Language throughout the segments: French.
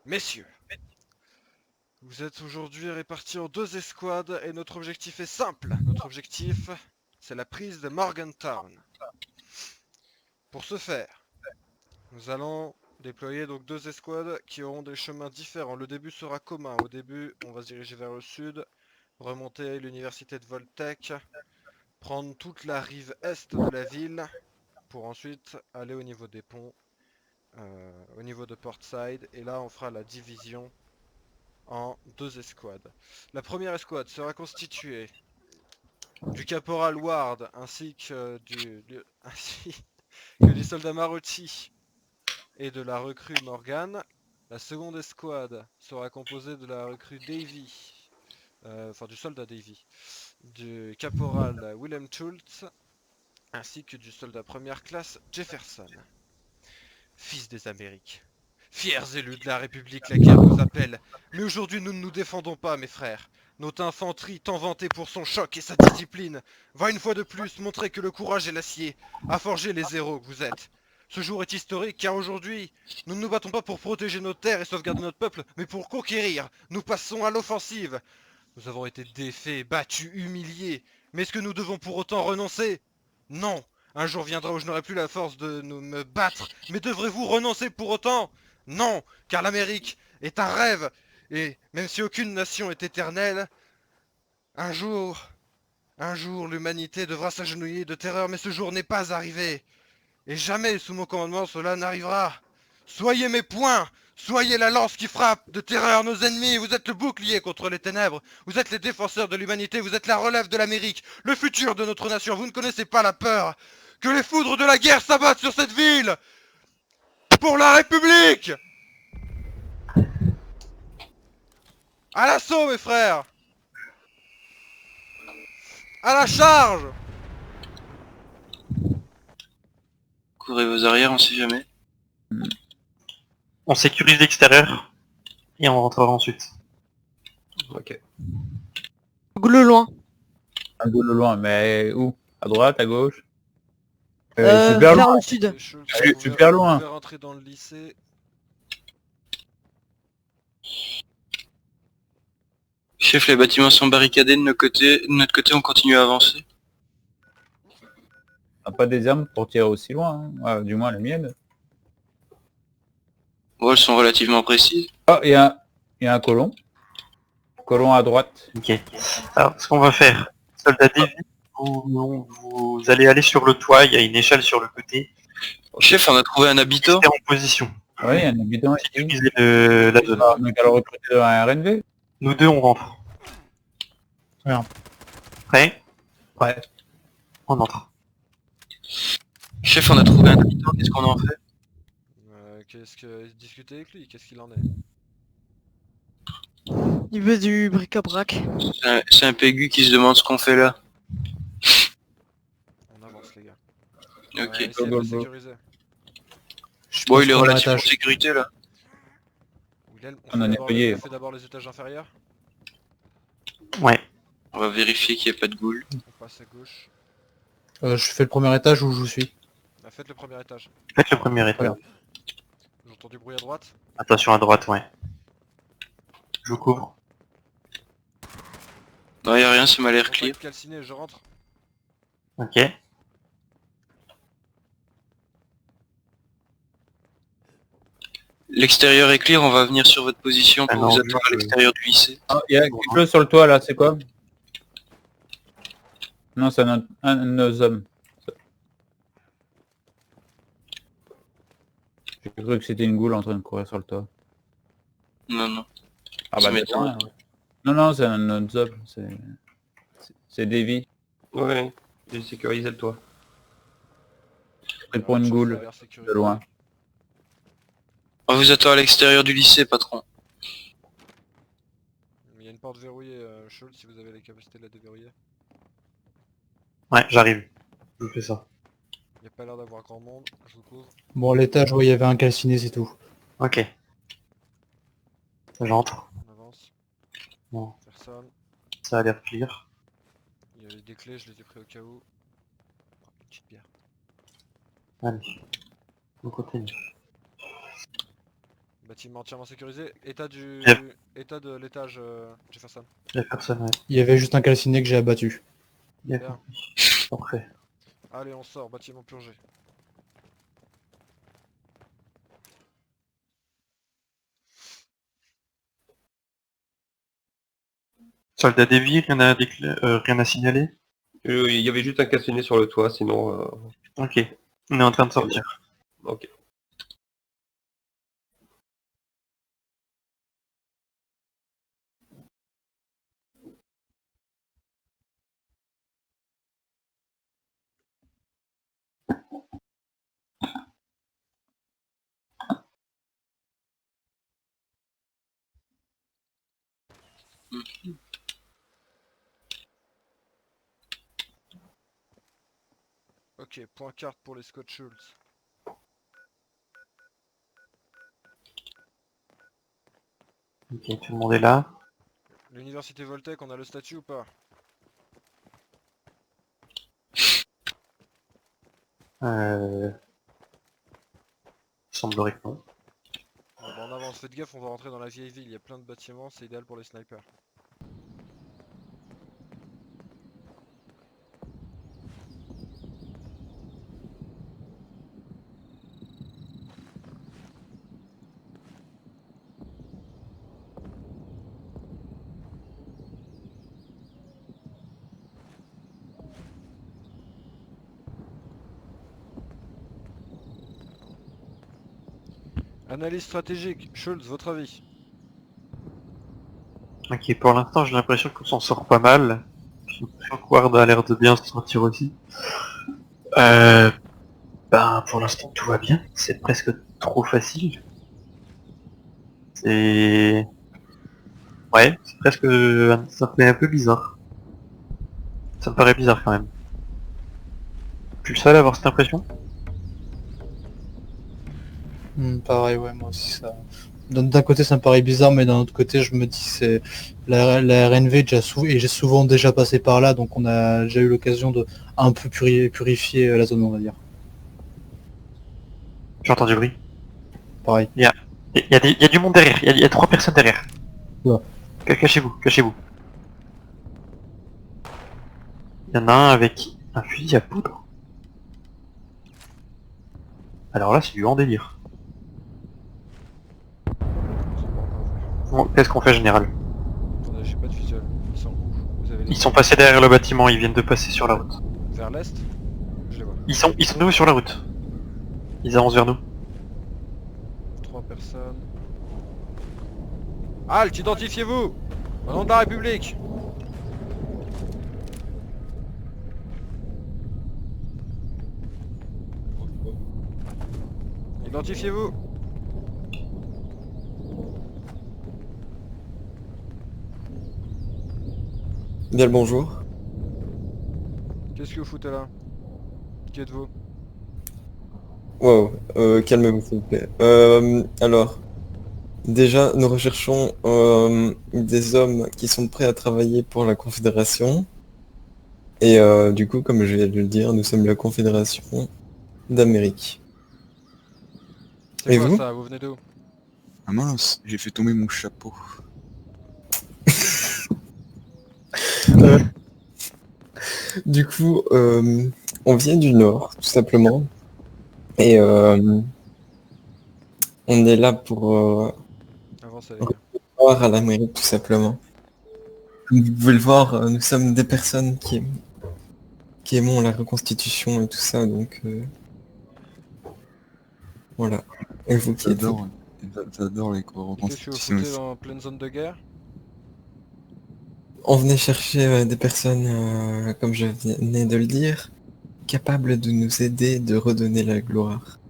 Messieurs, vous êtes aujourd'hui répartis en deux escouades et notre objectif est simple. Notre objectif, c'est la prise de Morgantown. Pour ce faire, nous allons déployer donc deux escouades qui auront des chemins différents. Le début sera commun. Au début, on va se diriger vers le sud, remonter l'université de Voltech, prendre toute la rive est de la ville pour ensuite aller au niveau des ponts, au niveau de Portside. Et là, on fera la division en deux escouades. La première escouade sera constituée du caporal Ward ainsi que du soldat Marotti et de la recrue Morgan. La seconde escouade sera composée de la recrue Davy, enfin du soldat Davy, du caporal Willem Schultz ainsi que du soldat première classe Jefferson. Fils des Amériques, fiers élus de la République, la guerre nous appelle. Mais aujourd'hui nous ne nous défendons pas, mes frères. Notre infanterie, tant vantée pour son choc et sa discipline, va une fois de plus montrer que le courage est l'acier, à forger les héros que vous êtes. Ce jour est historique car aujourd'hui, nous ne nous battons pas pour protéger nos terres et sauvegarder notre peuple, mais pour conquérir. Nous passons à l'offensive. Nous avons été défaits, battus, humiliés. Mais est-ce que nous devons pour autant renoncer? Non. Un jour viendra où je n'aurai plus la force de me battre. Mais devrez-vous renoncer pour autant? Non, car l'Amérique est un rêve. Et même si aucune nation est éternelle, un jour, un jour, l'humanité devra s'agenouiller de terreur, mais ce jour n'est pas arrivé. Et jamais sous mon commandement cela n'arrivera. Soyez mes poings, soyez la lance qui frappe de terreur nos ennemis, vous êtes le bouclier contre les ténèbres, vous êtes les défenseurs de l'humanité, vous êtes la relève de l'Amérique, le futur de notre nation, vous ne connaissez pas la peur. Que les foudres de la guerre s'abattent sur cette ville. Pour la République. À l'assaut, mes frères. À la charge. Couvrez vos arrières, on sait jamais. On sécurise l'extérieur et on rentrera ensuite. Ok. Le loin. Un goal au loin, mais où? À droite, à gauche? Super Vers loin. le sud. Super loin. Vous pouvez rentrer dans le lycée. Chef, les bâtiments sont barricadés de notre côté, on continue à avancer. On n'a pas des armes pour tirer aussi loin, hein. Ouais, du moins la mienne. Bon, elles sont relativement précises. Oh, il y a un colon. Colon à droite. Ok. Alors, ce qu'on va faire, soldat Davy, vous allez aller sur le toit, il y a une échelle sur le côté. Chef, on a trouvé un habitant. Restez en position. Oui, il y a un habitant ici. Sécurisez la zone. On a qu'à le recruter dans un RNV. Nous deux, on rentre. Merde. Prêt? Ouais. On entre. Chef, on a trouvé un habitant, qu'est-ce qu'on en fait? Qu'est-ce que discutez avec lui? Qu'est-ce qu'il en est? Il veut du bric-à-brac. C'est un pégu qui se demande ce qu'on fait là. On avance, les gars. Ok. Essayez de Go, le go, go. sécuriser. Bon, il est relativement en sécurité là. Willem, On en est payé. on fait d'abord les étages inférieurs. Ouais. On va vérifier qu'il n'y a pas de goule. On passe à gauche. Je fais le premier étage où je suis. Ah, faites le premier étage. Faites le premier étage. J'entends du bruit à droite. Attention à droite, ouais. Je vous couvre. Non, y a rien, ça m'a l'air Contact clear. calciné, je rentre. Ok. L'extérieur est clear, on va venir sur votre position pour Ah non, vous attendre à l'extérieur du lycée. Oh, il y a quelque chose sur le toit là, c'est quoi? Non, c'est un de nos hommes. J'ai cru que c'était une goule en train de courir sur le toit. Non, non. Ah Ça bah m'étonne. d'accord. Non, non, c'est un de nos hommes. C'est Davy. Ouais, j'ai sécurisé le toit. Pris pour une Chose goule, a l'air sécurisée. de loin. On vous attend à l'extérieur du lycée, patron. Il y a une porte verrouillée, Schultz, si vous avez la capacité de la déverrouiller. Ouais, j'arrive. Je fais ça. Il n'y a pas l'air d'avoir grand monde, je vous couvre. Bon, l'étage où il y avait un calciné, c'est tout. Ok. J'entre. On avance. Bon, Personne. ça a l'air clear. Il y avait des clés, je les ai pris au cas où. Oh, une petite bière. Allez. On continue. Bâtiment entièrement sécurisé. État Yep. état de l'étage Jefferson. Jefferson, ouais. Il y avait juste un calciné que j'ai abattu. Bien Bien. compris. Parfait. Allez, on sort, bâtiment purgé. Soldat des villes, rien à signaler? Il y avait juste un cassonnier sur le toit, sinon... Ok. On est en train de sortir. Ok. Ok, point carte pour les Scott Schultz. Ok, tout le monde est là. L'université Voltec, on a le statut ou pas? Il semblerait que non. Bon, bah on avance, faites gaffe, on va rentrer dans la vieille ville, il y a plein de bâtiments, c'est idéal pour les snipers. Analyse stratégique, Schultz, votre avis? Ok, pour l'instant j'ai l'impression qu'on s'en sort pas mal. J'ai l'impression que Ward a l'air de bien se sortir aussi. Ben pour l'instant tout va bien. C'est presque trop facile. C'est... Ouais, c'est presque... ça me fait un peu bizarre. Ça me paraît bizarre quand même. Je suis le seul à avoir cette impression? Pareil, ouais, moi aussi ça. D'un côté ça me paraît bizarre, mais d'un autre côté je me dis c'est la RNV est souvent déjà passé par là, donc on a déjà eu l'occasion de un peu purifier la zone, on va dire. J'ai entendu le bruit. Pareil. Il y a du monde derrière, il y a 3 personnes derrière. Ouais. Cachez-vous, cachez-vous. Il y en a un avec un fusil à poudre. Alors là c'est du grand délire. Bon, qu'est-ce qu'on fait général? Attendez, j'ai pas de visuel. Ils sont où? Vous avez les Ils sont passés derrière le bâtiment, ils viennent de passer sur la route. vers l'est? Je les vois. Ils sont nouveau sur la route. Ils avancent vers nous. 3 personnes. Halt, identifiez-vous! Au nom de la République! Identifiez-vous! Bien le bonjour. Qu'est-ce que vous foutez là? Qui êtes-vous? Wow, calmez-vous s'il vous plaît. Alors, déjà, nous recherchons des hommes qui sont prêts à travailler pour la Confédération. Et du coup, comme je viens de le dire, nous sommes la Confédération d'Amérique. C'est Et quoi vous? ça? Vous venez d'où? Ah mince, j'ai fait tomber mon chapeau. Du coup, on vient du Nord, tout simplement. Et on est là pour Avancez les gars. voir à l'Amérique, tout simplement. Comme vous pouvez le voir, nous sommes des personnes qui aimons la reconstitution et tout ça, donc voilà. Et vous qui êtes-vous? J'adore les Et qu'est-ce que vous reconstitutions foutez aussi. en pleine zone de guerre? On venait chercher des personnes, comme je venais de le dire, capables de nous aider de redonner la gloire.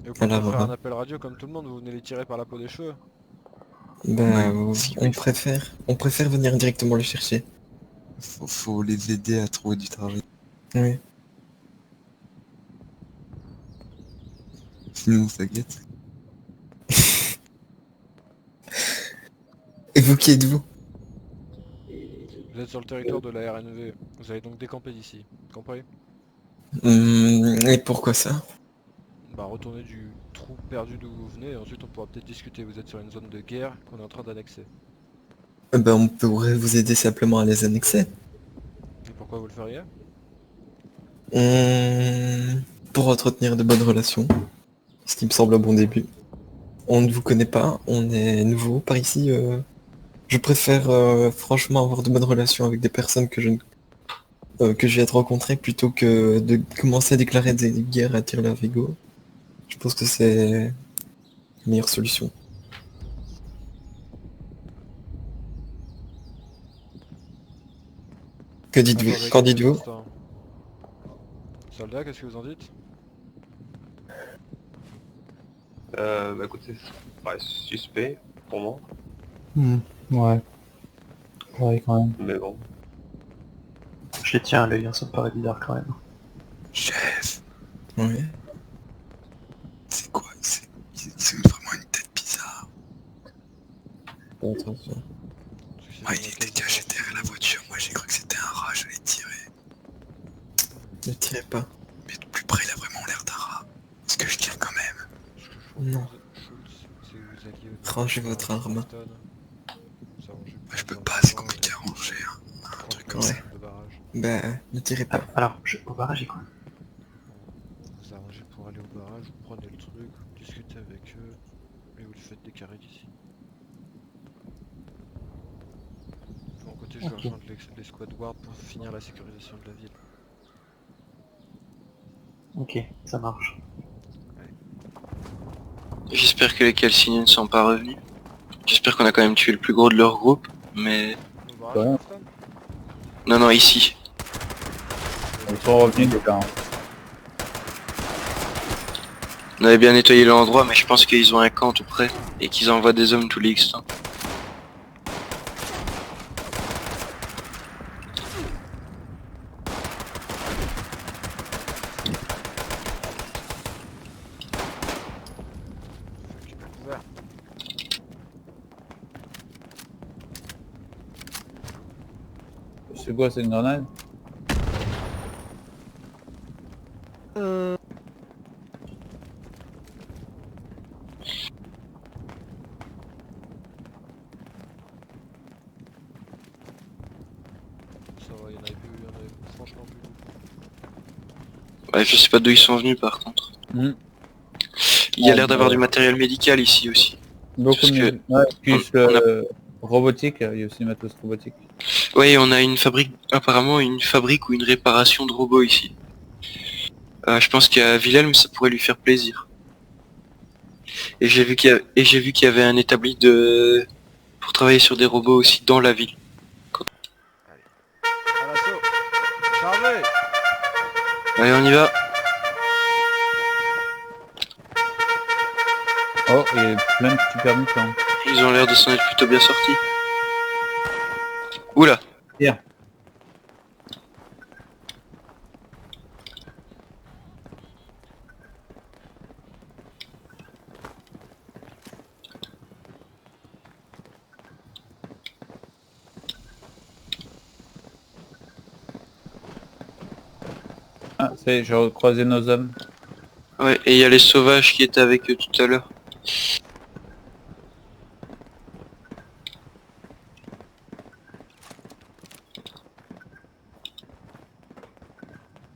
Et vous pouvez pas Alors, faire un appel radio comme tout le monde, vous venez les tirer par la peau des cheveux. bah, Ouais, on préfère venir directement les chercher. faut les aider à trouver du travail. Oui. Sinon ça guette. Et vous qui êtes-vous? Vous êtes sur le territoire de la RNV. Vous allez donc décamper d'ici. Compris? Et pourquoi ça? Bah bah, retourner du trou perdu d'où vous venez et ensuite on pourra peut-être discuter. Vous êtes sur une zone de guerre qu'on est en train d'annexer. Ben, on pourrait vous aider simplement à les annexer. Et pourquoi vous le feriez? Pour entretenir de bonnes relations. Ce qui me semble un bon début. On ne vous connaît pas, on est nouveau par ici. Je préfère franchement avoir de bonnes relations avec des personnes que je viens de rencontrer plutôt que de commencer à déclarer des guerres à tire-larigot. Je pense que c'est la meilleure solution. Que dites-vous? Attendez Qu'en quelques dites-vous? instants. Soldats, qu'est-ce que vous en dites? Bah écoutez, ça paraît suspect pour moi, Ouais. Ouais, quand même. mais bon. Je les tiens à l'œil, hein, ça me paraît bizarre quand même. Chef, Oui. c'est quoi? C'est vraiment une tête bizarre. Fais attention. Ouais, il était caché derrière la voiture. Moi, j'ai cru que c'était un rat, j'allais tirer. Ne tirez pas. Mais de plus près, il a vraiment l'air d'un rat. Est-ce que je tire quand même? Ce que je propose, Non. Schultz, c'est que vous alliez au Rangez votre arme. Je peux pas, c'est compliqué à ranger. Un truc comme ça. De barrage. Bah, ne tirez pas. Alors, au barrage, j'ai quoi? Vous vous arrangez pour aller au barrage, vous prenez le truc, vous discutez avec eux, et vous le faites décarrer d'ici. De mon côté, je vais rejoindre les squad wards pour finir la sécurisation de la ville. Ok, ça marche. J'espère que les calcinés ne sont pas revenus. J'espère qu'on a quand même tué le plus gros de leur groupe, mais... Au barrage, Ouais. Clifton? Non, non, ici. Ils sont revenus déjà. Hein. On avait bien nettoyé l'endroit, mais je pense qu'ils ont un camp tout près, et qu'ils envoient des hommes tous les instants. Ouvert. C'est quoi, c'est une grenade? Ça va, il y en avait plus, il y en avait franchement plus beaucoup. Ouais, je sais pas d'où ils sont venus par contre. Hmm. Il y a Oh, l'air d'avoir bah. du matériel médical ici aussi. Beaucoup Parce de... que Ouais, plus on le robotique, il y a aussi le matos robotique. Oui, on a une fabrique, apparemment une fabrique ou une réparation de robots ici. Je pense qu'à Wilhelm, ça pourrait lui faire plaisir. Et j'ai vu qu'il y avait un établi pour travailler sur des robots aussi dans la ville. À l'assaut! Chargez! Allez, on y va. Oh, il y a plein de super mutants. Ils ont l'air de s'en être plutôt bien sortis. Oula. Hier. Ah, c'est, j'ai recroisé nos hommes. Ouais, et il y a les sauvages qui étaient avec eux tout à l'heure.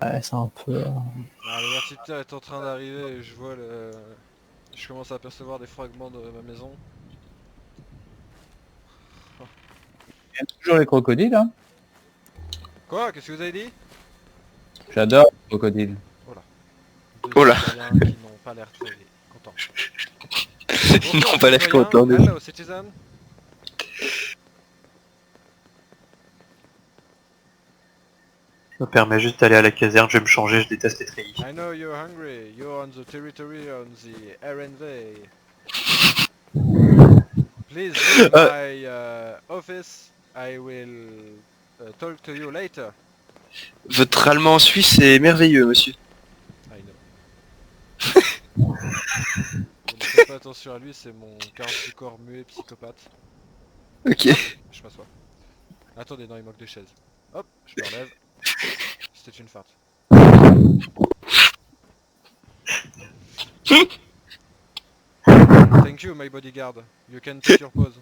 Ouais, c'est un peu... Ah, le vertiptère est en train d'arriver et je vois le... Je commence à apercevoir des fragments de ma maison. Il y a toujours les crocodiles, hein. Quoi? Qu'est-ce que vous avez dit? J'adore les crocodiles. Deux Oh là. citoyens qui n'ont pas l'air très contents. Ils n'ont pas l'air Citoyens, contents de... hello, citizen. Je me permets juste d'aller à la caserne, je vais me changer, je déteste les treillis. I know you're hungry. You're on the territory on the RNV. Please leave my office. I will talk to you later. Votre allemand suisse est merveilleux, monsieur. I know. Vous ne faites pas attention à lui, c'est mon garde du corps muet psychopathe. Ok. Je m'assois. Attendez, non, il manque des chaises. Hop, je me relève. C'était une farce. Thank you, my bodyguard. You can take your pose.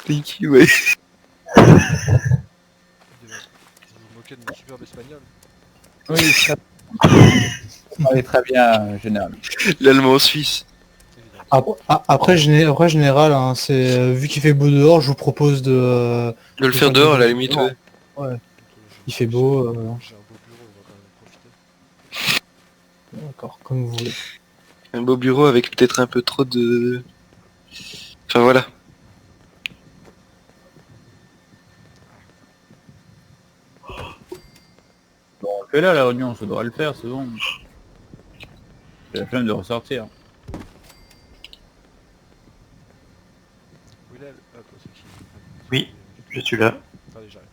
Thank you, ouais. Vous vous moquez de mon superbe espagnol. Oui, très... Oui, très bien, général. L'allemand suisse. Évidemment. Après, général, hein, c'est vu qu'il fait beau dehors, je vous propose de De le faire dehors à la limite, ouais. Ouais, il fait beau. J'ai un beau bureau, on va quand même en profiter. D'accord, comme vous voulez. Un beau bureau avec peut-être un peu trop de... Enfin voilà. Bon, on le fait là, la réunion, ça devrait le faire, c'est bon. J'ai la flemme de ressortir. Willel, ah, toi, c'est qui? Oui, je suis là. Attendez, j'arrive.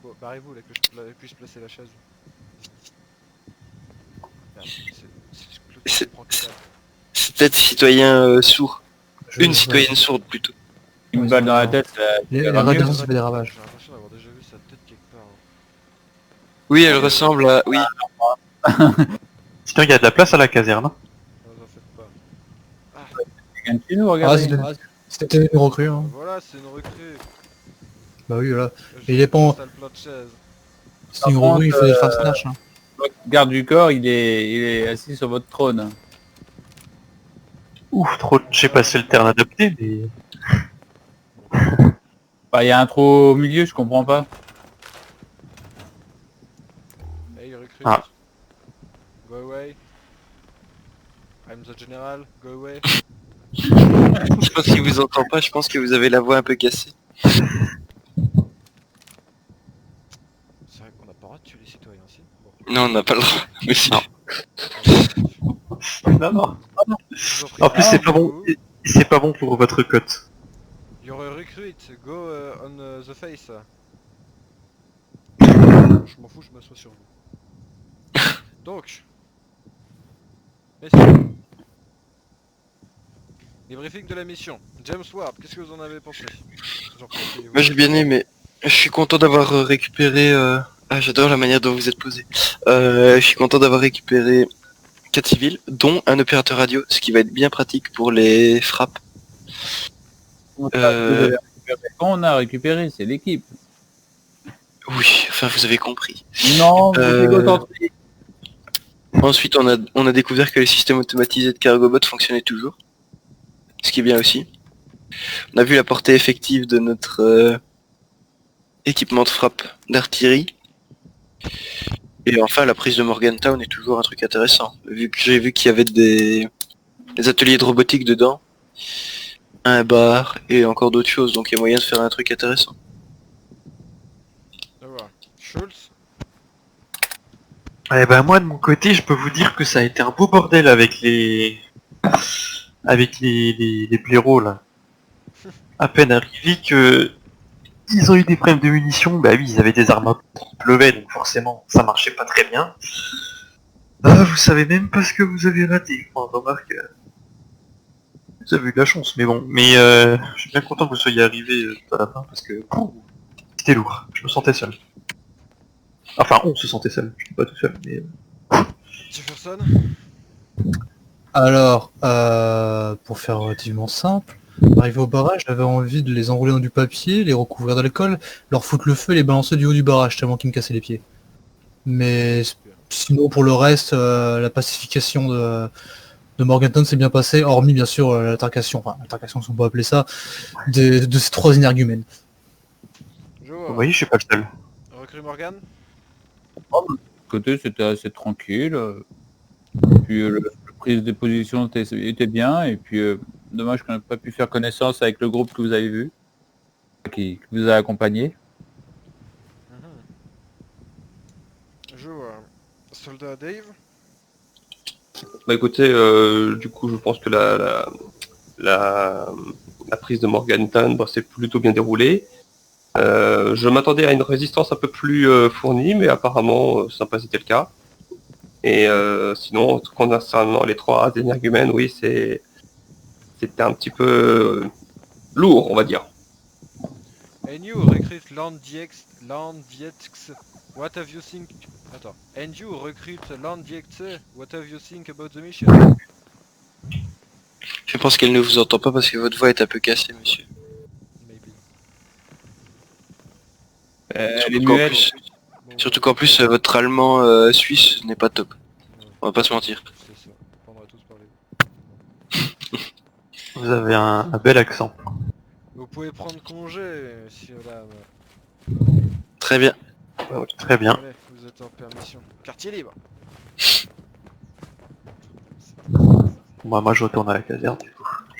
Bon, barrez-vous là que je puisse placer la chaise. Merde, C'est- je comprends que dalle. C'est peut-être citoyen sourd. Je- Une je- citoyenne sourde plutôt. Une Ouais, balle c'est dans la bon. tête, ça Les ça va mieux. radiations, ça fait des ravages. J'ai l'impression d'avoir déjà vu sa tête quelque part. Hein. Oui, elle ressemble à... Oui. Sinon, il y a de la place à la caserne. Hein. Ne vous en faites pas. Quelqu'un de chez nous, Ah, regardez. c'était une recrue. Hein. Voilà, c'est une recrue. Bah oui, voilà. Je Il est pas en- sale plat de chaise. C'est une Par contre, recrue, il faut des fast snatch. Hein. Votre garde du corps, il est assis sur votre trône. Ouf, trop... Je sais pas si c'est le terme adapté, mais... Bah, il y a un trou au milieu, je comprends pas. Hey, recrue. Ah. Go away. I'm the general. Go away. Je pense qu'il vous entend pas, je pense que vous avez la voix un peu cassée. C'est vrai qu'on n'a pas le droit de tuer les citoyens ici. Bon. Non, on n'a pas le droit. Mais si. Non. Non, non. Je vous en prie. En plus, c'est pas bon. Vous, C'est pas bon pour votre cote. You're a recruit. Go on the face. Je m'en fous, je m'assois sur vous. Donc. Messieurs. Les briefings de la mission. James Ward, qu'est-ce que vous en avez pensé? Jean-Pierre, Moi j'ai bien aimé. Je suis content d'avoir récupéré... Ah, j'adore la manière dont vous êtes posé. Je suis content d'avoir récupéré 4 civils, dont un opérateur radio, ce qui va être bien pratique pour les frappes. Quand on a récupéré, c'est l'équipe. Oui, enfin vous avez compris. Non, vous Euh, êtes égocentrique. Ensuite, on a découvert que les systèmes automatisés de CargoBot fonctionnaient toujours. Ce qui est bien aussi. On a vu la portée effective de notre équipement de frappe d'artillerie. Et enfin, la prise de Morgantown est toujours un truc intéressant. Vu que j'ai vu qu'il y avait des ateliers de robotique dedans, un bar et encore d'autres choses. Donc il y a moyen de faire un truc intéressant. Voilà. Schultz. Eh ben moi de mon côté, je peux vous dire que ça a été un beau bordel avec les blaireaux là. À peine arrivés que ils ont eu des problèmes de munitions, bah oui ils avaient des armes qui pleuvaient donc forcément ça marchait pas très bien. Ah vous savez même pas ce que vous avez raté. Enfin, remarque, vous avez eu de la chance, mais bon. Mais je suis bien content que vous soyez arrivés à la fin parce que c'était lourd. Je me sentais seul. Enfin on se sentait seul, je suis pas tout seul, mais. Jefferson. Alors, pour faire relativement simple, arrivé au barrage, j'avais envie de les enrouler dans du papier, les recouvrir d'alcool, leur foutre le feu et les balancer du haut du barrage tellement qu'ils me cassaient les pieds. Mais sinon, pour le reste, la pacification de Morgantown s'est bien passée, hormis bien sûr l'altercation, enfin l'altercation si on peut appeler ça, de ces 3 énergumènes. Je Vous vois. voyez, je suis pas le seul. Recrue Morgan. Côté, c'était assez tranquille. Puis la prise de position était bien. Et puis, dommage qu'on n'ait pas pu faire connaissance avec le groupe que vous avez vu, qui vous a accompagné. Je vois. Soldat Dave. Bah écoutez, du coup je pense que la prise de Morgantown s'est plutôt bien déroulée. Je m'attendais à une résistance un peu plus fournie, mais apparemment ça n'a pas été le cas. Et sinon, concernant les 3 énergumènes, oui, c'était un petit peu lourd, on va dire. And you recruit Land Diex. What have you think Attends. And you recruit Landjekte. What have you think about the mission? Je pense qu'elle ne vous entend pas parce que votre voix est un peu cassée, monsieur. Maybe. Elle est Surtout qu'en muette. plus, Bon, surtout qu'en plus votre allemand suisse n'est pas top. On va pas se mentir. c'est ça. On prendra tous parler. Vous avez un bel accent. Vous pouvez prendre congé, monsieur dame. Très bien. Très bien. Allez, vous êtes en permission. Quartier libre. Moi je retourne à la caserne.